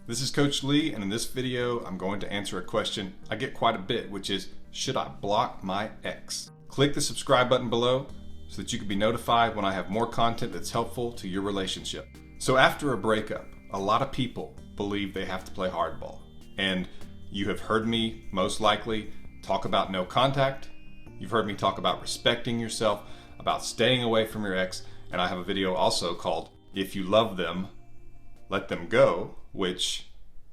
This is Coach Lee, and in this video, I'm going to answer a question I get quite a bit, which is, should I block my ex? Click the subscribe button below so that you can be notified when I have more content that's helpful to your relationship. So after a breakup, a lot of people believe they have to play hardball. And you have heard me, most likely, talk about no contact. You've heard me talk about respecting yourself, about staying away from your ex, and I have a video also called, If You Love Them, Let Them Go, which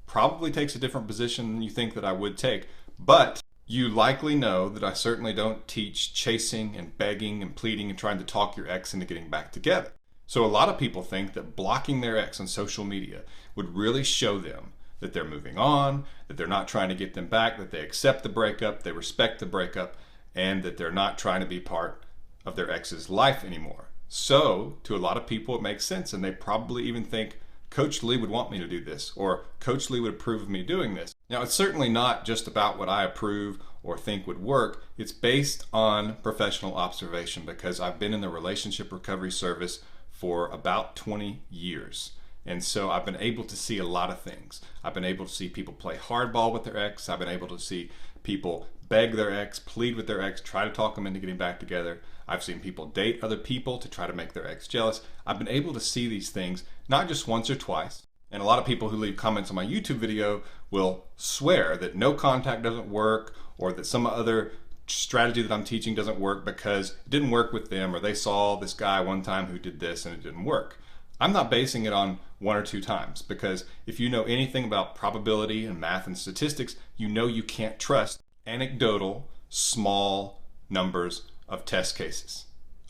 probably takes a different position than you think that I would take. But you likely know that I certainly don't teach chasing and begging and pleading and trying to talk your ex into getting back together. So a lot of people think that blocking their ex on social media would really show them that they're moving on, that they're not trying to get them back, that they accept the breakup, they respect the breakup, and that they're not trying to be part of their ex's life anymore. So to a lot of people it makes sense, and they probably even think Coach Lee would want me to do this, or Coach Lee would approve of me doing this. Now, it's certainly not just about what I approve or think would work. It's based on professional observation because I've been in the relationship recovery service for about 20 years. And so I've been able to see a lot of things. I've been able to see people play hardball with their ex. I've been able to see people beg their ex, plead with their ex, try to talk them into getting back together. I've seen people date other people to try to make their ex jealous. I've been able to see these things, not just once or twice. And a lot of people who leave comments on my YouTube video will swear that no contact doesn't work, or that some other strategy that I'm teaching doesn't work because it didn't work with them, or they saw this guy one time who did this and it didn't work. I'm not basing it on one or two times, because if you know anything about probability and math and statistics, you know you can't trust anecdotal, small numbers of test cases.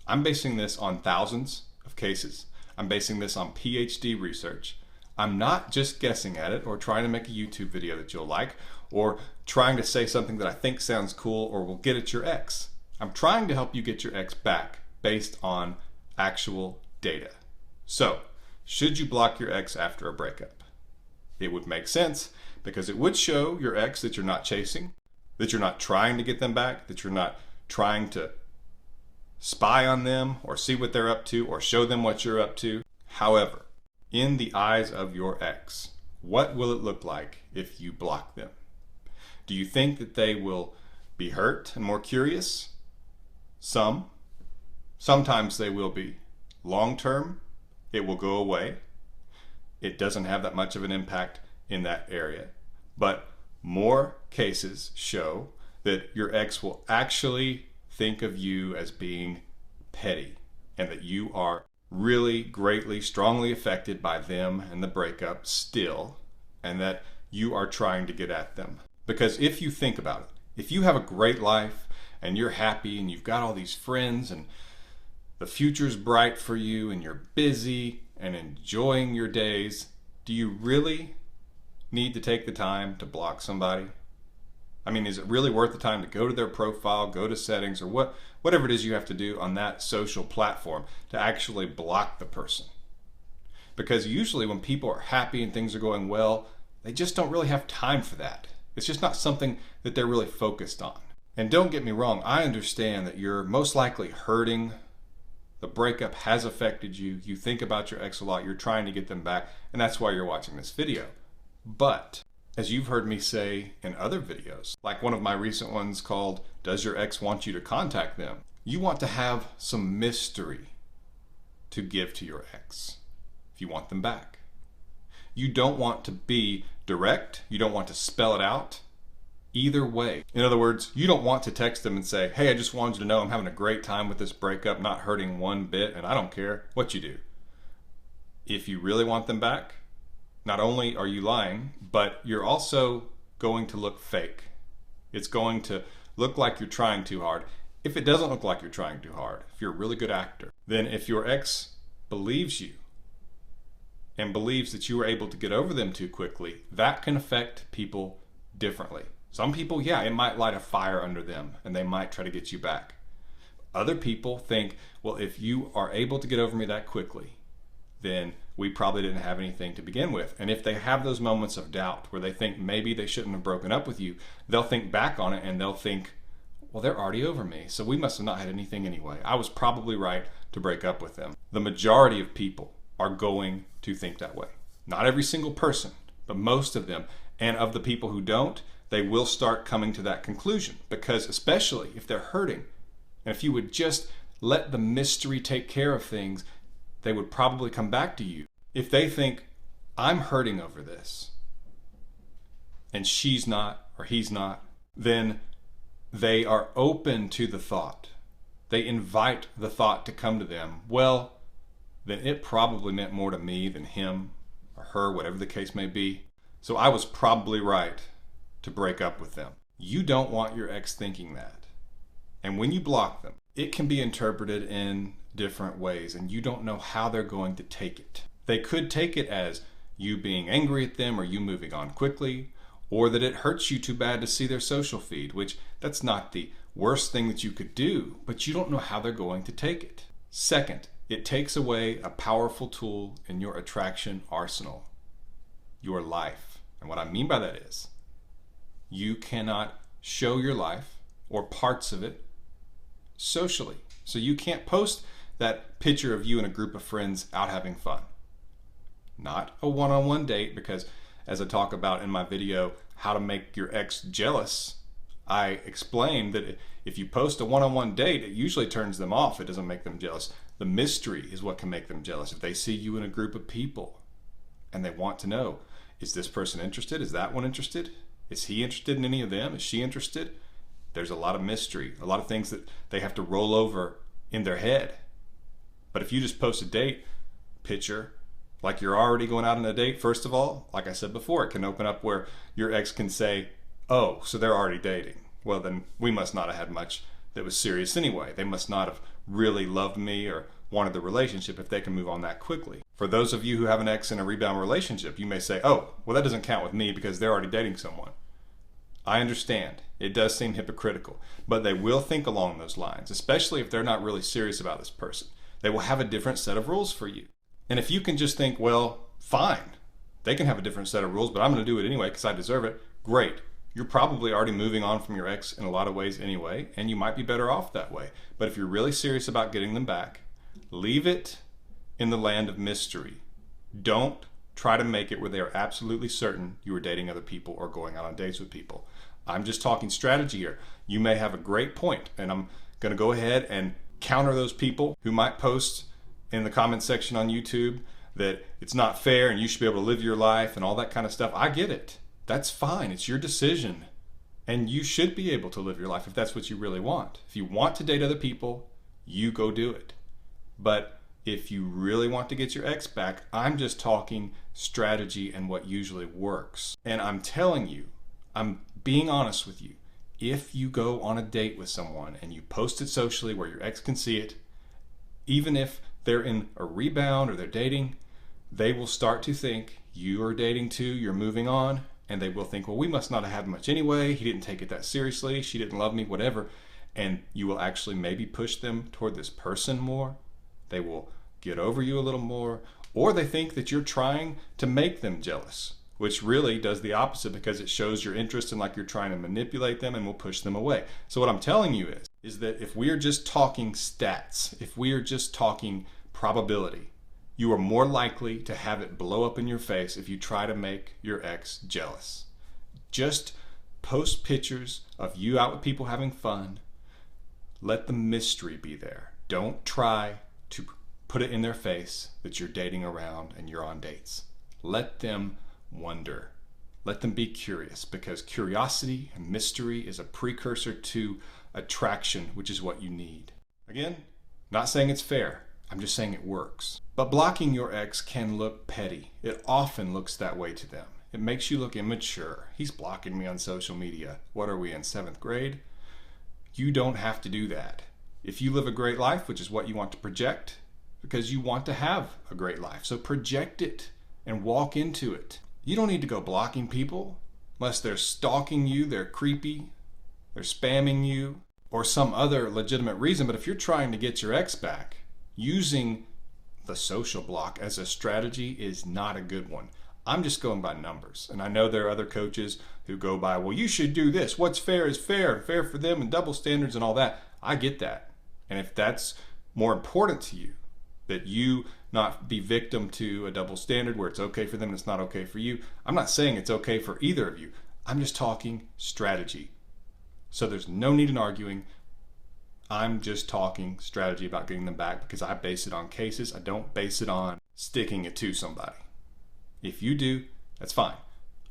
I'm basing this on thousands of cases. I'm basing this on PhD research. I'm not just guessing at it or trying to make a YouTube video that you'll like, or trying to say something that I think sounds cool or will get at your ex. I'm trying to help you get your ex back based on actual data. So, should you block your ex after a breakup? It would make sense because it would show your ex that you're not chasing, that you're not trying to get them back, that you're not trying to spy on them or see what they're up to or show them what you're up to. However, in the eyes of your ex, what will it look like if you block them? Do you think that they will be hurt and more curious? Sometimes they will be. Long term, it will go away. It doesn't have that much of an impact in that area. But more cases show that your ex will actually think of you as being petty, and that you are really greatly, strongly affected by them and the breakup still, and that you are trying to get at them. Because if you think about it, if you have a great life and you're happy and you've got all these friends and the future's bright for you and you're busy and enjoying your days, do you really need to take the time to block somebody? I mean, is it really worth the time to go to their profile, go to settings, or whatever it is you have to do on that social platform to actually block the person? Because usually when people are happy and things are going well, they just don't really have time for that. It's just not something that they're really focused on. And don't get me wrong, I understand that you're most likely hurting. The breakup has affected you. You think about your ex a lot. You're trying to get them back, and that's why you're watching this video. But as you've heard me say in other videos, like one of my recent ones called, Does Your Ex Want You to Contact Them? You want to have some mystery to give to your ex if you want them back. You don't want to be direct. You don't want to spell it out either way. In other words, you don't want to text them and say, hey, I just wanted you to know I'm having a great time with this breakup, not hurting one bit, and I don't care what you do. If you really want them back, not only are you lying, but you're also going to look fake. It's going to look like you're trying too hard. If it doesn't look like you're trying too hard, if you're a really good actor, then if your ex believes you and believes that you were able to get over them too quickly, that can affect people differently. Some people, yeah, it might light a fire under them and they might try to get you back. Other people think, well, if you are able to get over me that quickly, then we probably didn't have anything to begin with. And if they have those moments of doubt where they think maybe they shouldn't have broken up with you, they'll think back on it and they'll think, well, they're already over me, so we must have not had anything anyway. I was probably right to break up with them. The majority of people are going to think that way. Not every single person, but most of them, and of the people who don't, they will start coming to that conclusion, because especially if they're hurting, and if you would just let the mystery take care of things, they would probably come back to you. If they think, I'm hurting over this, and she's not, or he's not, then they are open to the thought. They invite the thought to come to them. Well, then it probably meant more to me than him or her, whatever the case may be. So I was probably right to break up with them. You don't want your ex thinking that. And when you block them, it can be interpreted in different ways, and you don't know how they're going to take it. They could take it as you being angry at them or you moving on quickly, or that it hurts you too bad to see their social feed, which that's not the worst thing that you could do, but you don't know how they're going to take it. Second, it takes away a powerful tool in your attraction arsenal, your life. And what I mean by that is, you cannot show your life or parts of it socially. So you can't post that picture of you and a group of friends out having fun. Not a one-on-one date, because as I talk about in my video, how to make your ex jealous, I explained that if you post a one-on-one date, it usually turns them off. It doesn't make them jealous. The mystery is what can make them jealous. If they see you in a group of people and they want to know, is this person interested? Is that one interested? Is he interested in any of them? Is she interested? There's a lot of mystery, a lot of things that they have to roll over in their head. But if you just post a date picture, like you're already going out on a date, first of all, like I said before, it can open up where your ex can say, oh, so they're already dating. Well, then we must not have had much that was serious anyway. They must not have really loved me or wanted the relationship if they can move on that quickly. For those of you who have an ex in a rebound relationship, you may say, oh, well, that doesn't count with me because they're already dating someone. I understand. It does seem hypocritical, but they will think along those lines, especially if they're not really serious about this person. They will have a different set of rules for you. And if you can just think, well, fine, they can have a different set of rules, but I'm going to do it anyway because I deserve it, great. You're probably already moving on from your ex in a lot of ways anyway, and you might be better off that way. But if you're really serious about getting them back, leave it in the land of mystery. Don't try to make it where they are absolutely certain you are dating other people or going out on dates with people. I'm just talking strategy here. You may have a great point, and I'm going to go ahead and counter those people who might post in the comment section on YouTube that it's not fair and you should be able to live your life and all that kind of stuff. I get it. That's fine. It's your decision. And you should be able to live your life if that's what you really want. If you want to date other people, you go do it. But if you really want to get your ex back, I'm just talking strategy and what usually works. And I'm telling you, I'm being honest with you, if you go on a date with someone and you post it socially where your ex can see it, even if they're in a rebound or they're dating, they will start to think you are dating too, you're moving on, and they will think, well, we must not have had much anyway, he didn't take it that seriously, she didn't love me, whatever. And you will actually maybe push them toward this person more. They will get over you a little more, or they think that you're trying to make them jealous, which really does the opposite because it shows your interest and like you're trying to manipulate them and will push them away. So what I'm telling you is that if we are just talking stats, if we are just talking probability, you are more likely to have it blow up in your face if you try to make your ex jealous. Just post pictures of you out with people having fun. Let the mystery be there. Don't try to put it in their face that you're dating around and you're on dates. Let them wonder. Let them be curious, because curiosity and mystery is a precursor to attraction, which is what you need. Again, not saying it's fair. I'm just saying it works. But blocking your ex can look petty. It often looks that way to them. It makes you look immature. He's blocking me on social media. What are we in 7th grade? You don't have to do that. If you live a great life, which is what you want to project, because you want to have a great life, so project it and walk into it. You don't need to go blocking people unless they're stalking you, they're creepy, they're spamming you, or some other legitimate reason. But if you're trying to get your ex back, using the social block as a strategy is not a good one. I'm just going by numbers. And I know there are other coaches who go by, well, you should do this. What's fair is fair, fair for them, and double standards and all that. I get that. And if that's more important to you, that you not be victim to a double standard where it's okay for them and it's not okay for you. I'm not saying it's okay for either of you. I'm just talking strategy. So there's no need in arguing. I'm just talking strategy about getting them back because I base it on cases. I don't base it on sticking it to somebody. If you do, that's fine.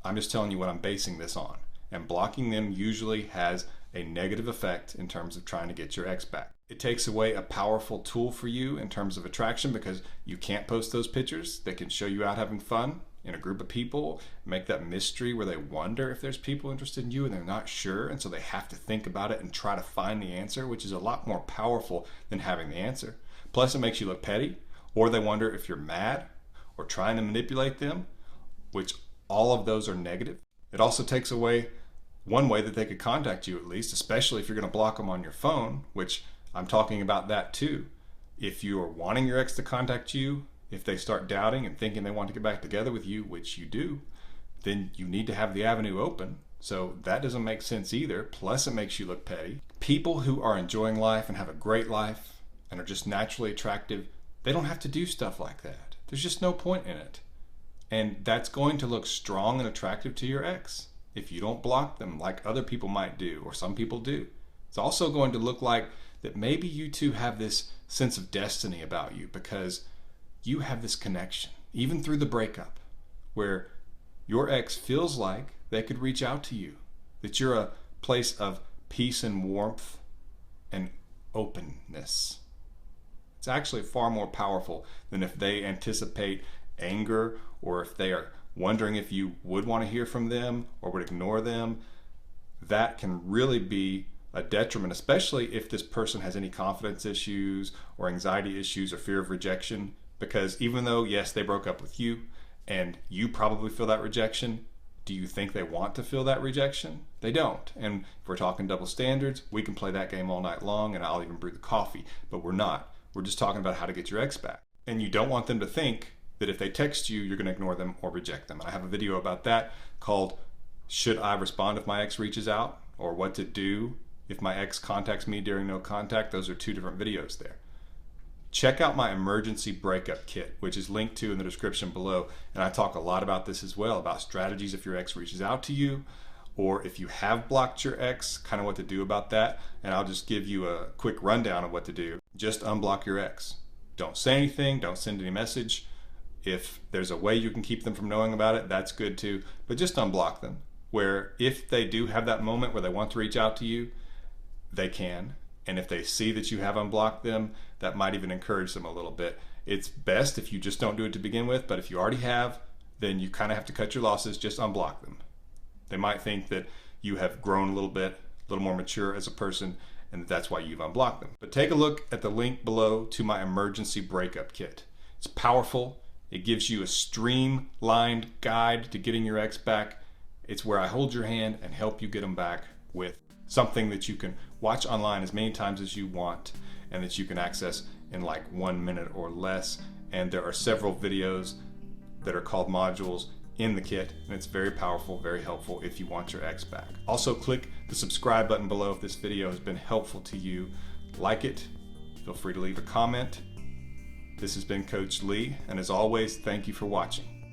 I'm just telling you what I'm basing this on. And blocking them usually has a negative effect in terms of trying to get your ex back. It takes away a powerful tool for you in terms of attraction because you can't post those pictures that can show you out having fun in a group of people, make that mystery where they wonder if there's people interested in you and they're not sure, and so they have to think about it and try to find the answer, which is a lot more powerful than having the answer. Plus it makes you look petty, or they wonder if you're mad or trying to manipulate them, which all of those are negative. It also takes away one way that they could contact you, at least, especially if you're going to block them on your phone, which I'm talking about that too. If you are wanting your ex to contact you, if they start doubting and thinking they want to get back together with you, which you do, then you need to have the avenue open. So that doesn't make sense either. Plus it makes you look petty. People who are enjoying life and have a great life and are just naturally attractive, they don't have to do stuff like that. There's just no point in it. And that's going to look strong and attractive to your ex if you don't block them like other people might do, or some people do. It's also going to look like that maybe you two have this sense of destiny about you because you have this connection, even through the breakup, where your ex feels like they could reach out to you, that you're a place of peace and warmth and openness. It's actually far more powerful than if they anticipate anger or if they are wondering if you would want to hear from them or would ignore them. That can really be a detriment, especially if this person has any confidence issues or anxiety issues or fear of rejection. Because even though, yes, they broke up with you and you probably feel that rejection, do you think they want to feel that rejection? They don't. And if we're talking double standards, we can play that game all night long and I'll even brew the coffee, but we're not. We're just talking about how to get your ex back. And you don't want them to think that if they text you, you're going to ignore them or reject them. And I have a video about that called Should I Respond If My Ex Reaches Out? Or What to Do If My Ex Contacts Me During No Contact. Those are 2 different videos there. Check out my emergency breakup kit, which is linked to in the description below. And I talk a lot about this as well, about strategies if your ex reaches out to you, or if you have blocked your ex, kind of what to do about that. And I'll just give you a quick rundown of what to do. Just unblock your ex. Don't say anything, don't send any message. If there's a way you can keep them from knowing about it, that's good too. But just unblock them, where if they do have that moment where they want to reach out to you, they can. And if they see that you have unblocked them, that might even encourage them a little bit. It's best if you just don't do it to begin with, but if you already have, then you kind of have to cut your losses, just unblock them. They might think that you have grown a little bit, a little more mature as a person, and that's why you've unblocked them. But take a look at the link below to my emergency breakup kit. It's powerful. It gives you a streamlined guide to getting your ex back. It's where I hold your hand and help you get them back with something that you can watch online as many times as you want and that you can access in like 1 minute or less. And there are several videos that are called modules in the kit, and it's very powerful, very helpful if you want your ex back. Also, click the subscribe button below if this video has been helpful to you. Like it, feel free to leave a comment. This has been Coach Lee, and as always, thank you for watching.